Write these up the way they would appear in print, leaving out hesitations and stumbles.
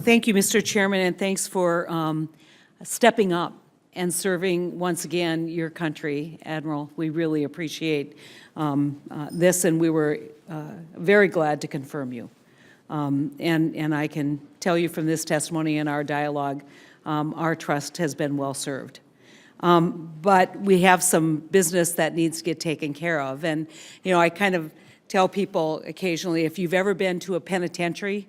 Thank you, Mr. Chairman, and thanks for stepping up and serving once again your country, Admiral. We really appreciate this, and we were very glad to confirm you. And I can tell you from this testimony and our dialogue, our trust has been well served. But we have some business that needs to get taken care of. And, you know, I kind of tell people occasionally, if you've ever been to a penitentiary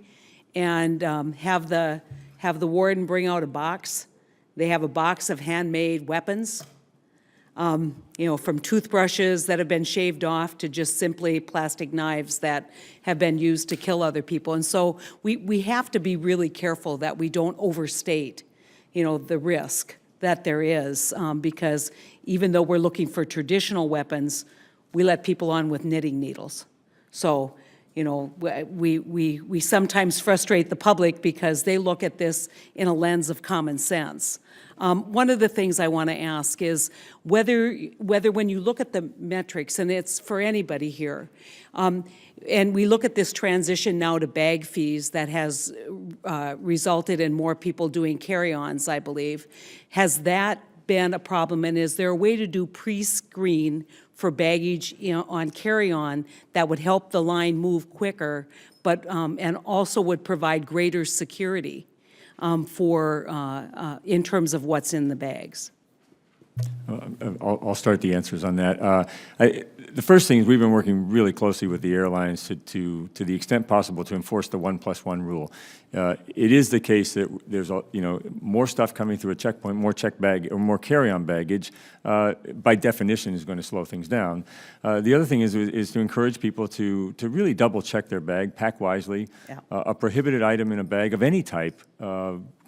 and have the warden bring out a box, they have a box of handmade weapons, you know, from toothbrushes that have been shaved off to just simply plastic knives that have been used to kill other people. And so we have to be really careful that we don't overstate, you know, the risk that there is, because even though we're looking for traditional weapons, we let people on with knitting needles. So, you know, we sometimes frustrate the public because they look at this in a lens of common sense. One of the things I want to ask is whether when you look at the metrics, and it's for anybody here, and we look at this transition now to bag fees that has resulted in more people doing carry-ons, I believe, has that been a problem? And is there a way to do pre-screen for baggage, you know, on carry-on that would help the line move quicker, but and also would provide greater security in terms of what's in the bags? I'll start the answers on that. The first thing is we've been working really closely with the airlines to the extent possible to enforce the 1+1 rule. It is the case that there's more stuff coming through a checkpoint, more checked bag or more carry-on baggage, by definition is going to slow things down. The other thing is to encourage people to really double check their bag, pack wisely. Yeah. A prohibited item in a bag of any type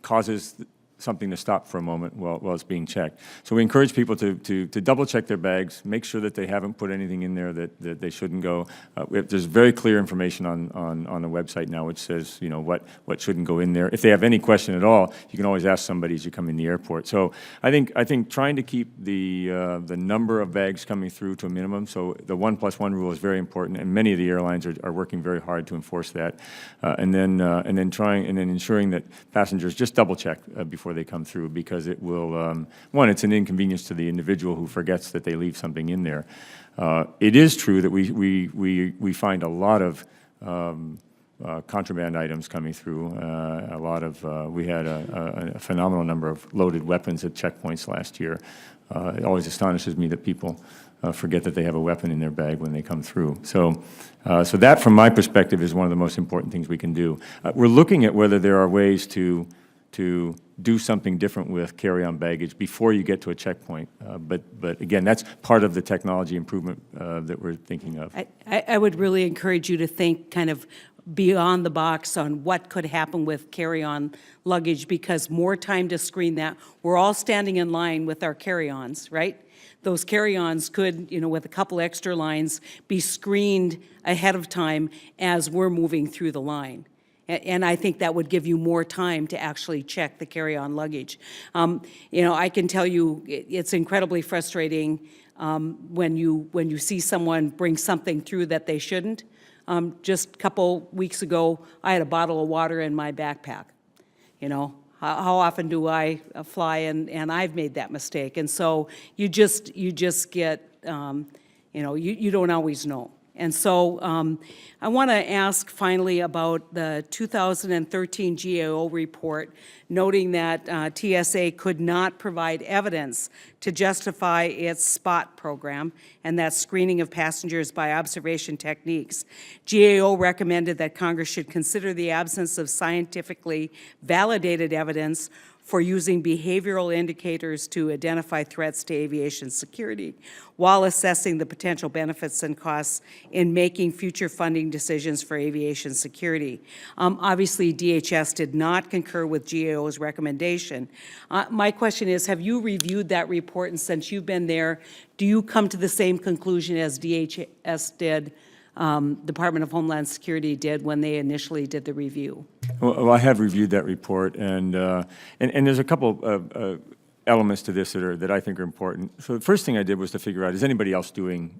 causes something to stop for a moment while it's being checked. So we encourage people to double check their bags, make sure that they haven't put anything in there that they shouldn't go. There's very clear information on the website now which says, you know, what shouldn't go in there. If they have any question at all, you can always ask somebody as you come in the airport. So I think trying to keep the number of bags coming through to a minimum, so the 1+1 rule is very important, and many of the airlines are working very hard to enforce that, and then ensuring that passengers just double check before they come through, because it will, one, it's an inconvenience to the individual who forgets that they leave something in there. It is true that we find a lot of contraband items coming through. We had a phenomenal number of loaded weapons at checkpoints last year. It always astonishes me that people forget that they have a weapon in their bag when they come through. So that, from my perspective, is one of the most important things we can do. We're looking at whether there are ways to do something different with carry-on baggage before you get to a checkpoint. But again, that's part of the technology improvement that we're thinking of. I would really encourage you to think kind of beyond the box on what could happen with carry-on luggage, because more time to screen that. We're all standing in line with our carry-ons, right? Those carry-ons could, you know, with a couple extra lines, be screened ahead of time as we're moving through the line. And I think that would give you more time to actually check the carry-on luggage. You know, I can tell you it's incredibly frustrating when you see someone bring something through that they shouldn't. Just a couple weeks ago, I had a bottle of water in my backpack. You know, how often do I fly and I've made that mistake? And so you just get, you know, you don't always know. And so I want to ask finally about the 2013 GAO report, noting that TSA could not provide evidence to justify its SPOT program, and that screening of passengers by observation techniques. GAO recommended that Congress should consider the absence of scientifically validated evidence for using behavioral indicators to identify threats to aviation security while assessing the potential benefits and costs in making future funding decisions for aviation security. Obviously, DHS did not concur with GAO's recommendation. My question is, have you reviewed that report, and since you've been there, do you come to the same conclusion as DHS did, Department of Homeland Security did when they initially did the review? Well, I have reviewed that report, and there's a couple of elements to this that I think are important. So the first thing I did was to figure out, is anybody else doing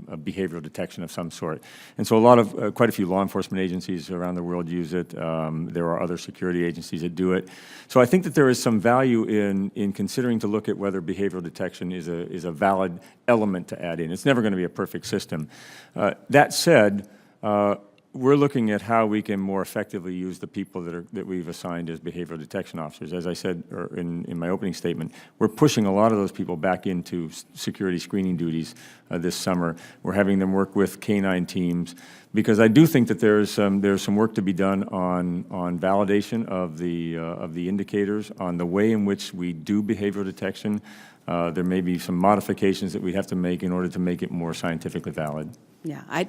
a behavioral detection of some sort? And so quite a few law enforcement agencies around the world use it. There are other security agencies that do it. So I think that there is some value in considering to look at whether behavioral detection is a valid element to add in. It's never going to be a perfect system. That said, we're looking at how we can more effectively use the people that we've assigned as behavioral detection officers. As I said in my opening statement, we're pushing a lot of those people back into security screening duties this summer. We're having them work with canine teams, because I do think that there's some work to be done on validation of the indicators, on the way in which we do behavioral detection. There may be some modifications that we have to make in order to make it more scientifically valid. Yeah, I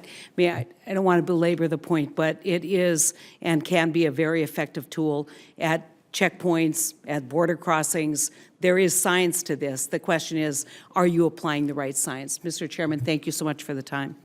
don't want to belabor the point, but it is and can be a very effective tool at checkpoints, at border crossings. There is science to this. The question is, are you applying the right science? Mr. Chairman, thank you so much for the time.